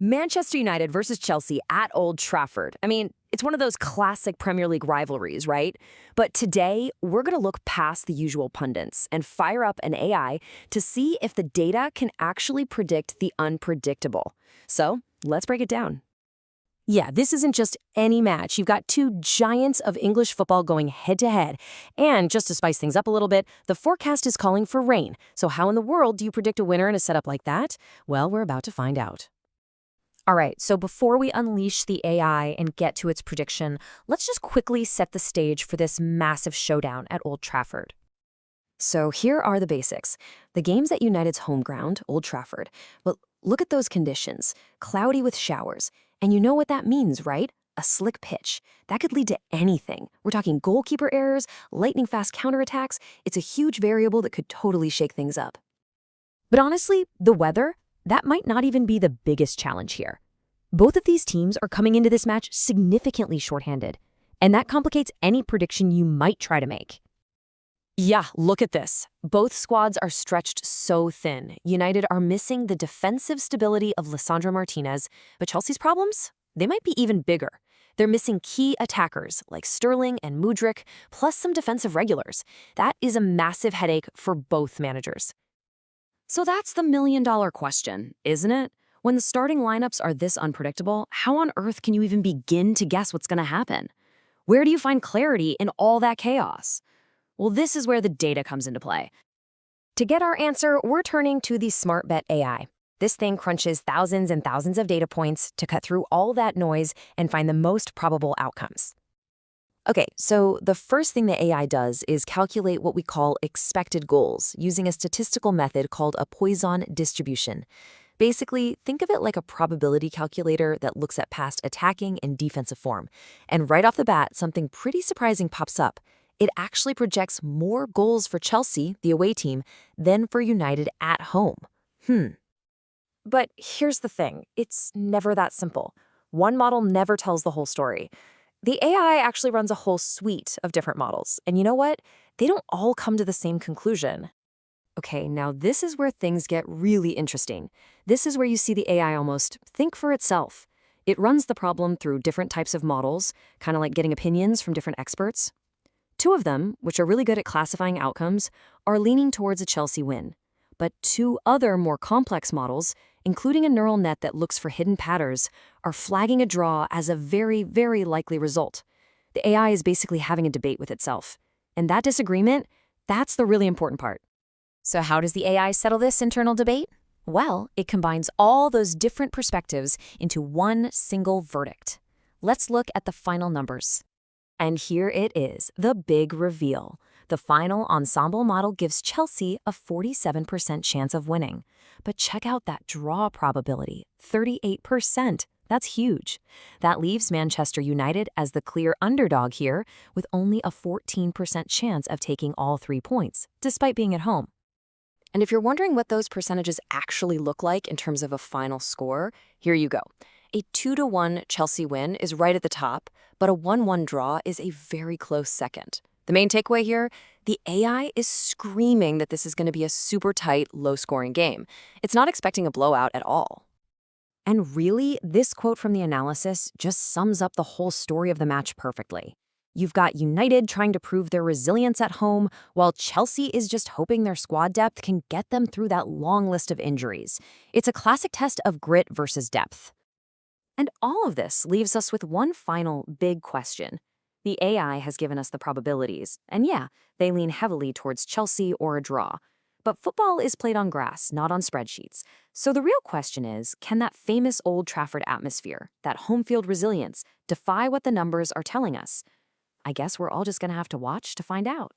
Manchester United versus Chelsea at Old Trafford. I mean, it's one of those classic Premier League rivalries, right? But today, we're going to look past the usual pundits and fire up an AI to see if the data can actually predict the unpredictable. So, let's break it down. Yeah, this isn't just any match. You've got two giants of English football going head-to-head. And just to spice things up a little bit, the forecast is calling for rain. So how in the world do you predict a winner in a setup like that? Well, we're about to find out. All right, so before we unleash the AI and get to its prediction, let's just quickly set the stage for this massive showdown at Old Trafford. So here are the basics. The game's at United's home ground, Old Trafford. But look at those conditions. Cloudy with showers. And you know what that means, right? A slick pitch. That could lead to anything. We're talking goalkeeper errors, lightning-fast counterattacks. It's a huge variable that could totally shake things up. But honestly, the weather, that might not even be the biggest challenge here. Both of these teams are coming into this match significantly shorthanded, and that complicates any prediction you might try to make. Yeah, look at this. Both squads are stretched so thin. United are missing the defensive stability of Lisandro Martinez, but Chelsea's problems? They might be even bigger. They're missing key attackers like Sterling and Mudryk, plus some defensive regulars. That is a massive headache for both managers. So that's the million-dollar question, isn't it? When the starting lineups are this unpredictable, how on earth can you even begin to guess what's going to happen? Where do you find clarity in all that chaos? Well, this is where the data comes into play. To get our answer, we're turning to the Smart Bet AI. This thing crunches thousands and thousands of data points to cut through all that noise and find the most probable outcomes. Okay, so the first thing the AI does is calculate what we call expected goals using a statistical method called a Poisson distribution. Basically, think of it like a probability calculator that looks at past attacking and defensive form. And right off the bat, something pretty surprising pops up. It actually projects more goals for Chelsea, the away team, than for United at home. But here's the thing, it's never that simple. One model never tells the whole story. The AI actually runs a whole suite of different models, and you know what? They don't all come to the same conclusion. Okay, now this is where things get really interesting. This is where you see the AI almost think for itself. It runs the problem through different types of models, kind of like getting opinions from different experts. Two of them, which are really good at classifying outcomes, are leaning towards a Chelsea win. But two other more complex models, including a neural net that looks for hidden patterns, are flagging a draw as a very, very likely result. The AI is basically having a debate with itself. And that disagreement, that's the really important part. So how does the AI settle this internal debate? Well, it combines all those different perspectives into one single verdict. Let's look at the final numbers. And here it is, the big reveal. The final ensemble model gives Chelsea a 47% chance of winning. But check out that draw probability, 38%. That's huge. That leaves Manchester United as the clear underdog here, with only a 14% chance of taking all 3 points, despite being at home. And if you're wondering what those percentages actually look like in terms of a final score, here you go. A 2-1 Chelsea win is right at the top, but a 1-1 draw is a very close second. The main takeaway here, the AI is screaming that this is going to be a super tight, low-scoring game. It's not expecting a blowout at all. And really, this quote from the analysis just sums up the whole story of the match perfectly. You've got United trying to prove their resilience at home, while Chelsea is just hoping their squad depth can get them through that long list of injuries. It's a classic test of grit versus depth. And all of this leaves us with one final big question. The AI has given us the probabilities, and yeah, they lean heavily towards Chelsea or a draw. But football is played on grass, not on spreadsheets. So the real question is, can that famous Old Trafford atmosphere, that home field resilience, defy what the numbers are telling us? I guess we're all just going to have to watch to find out.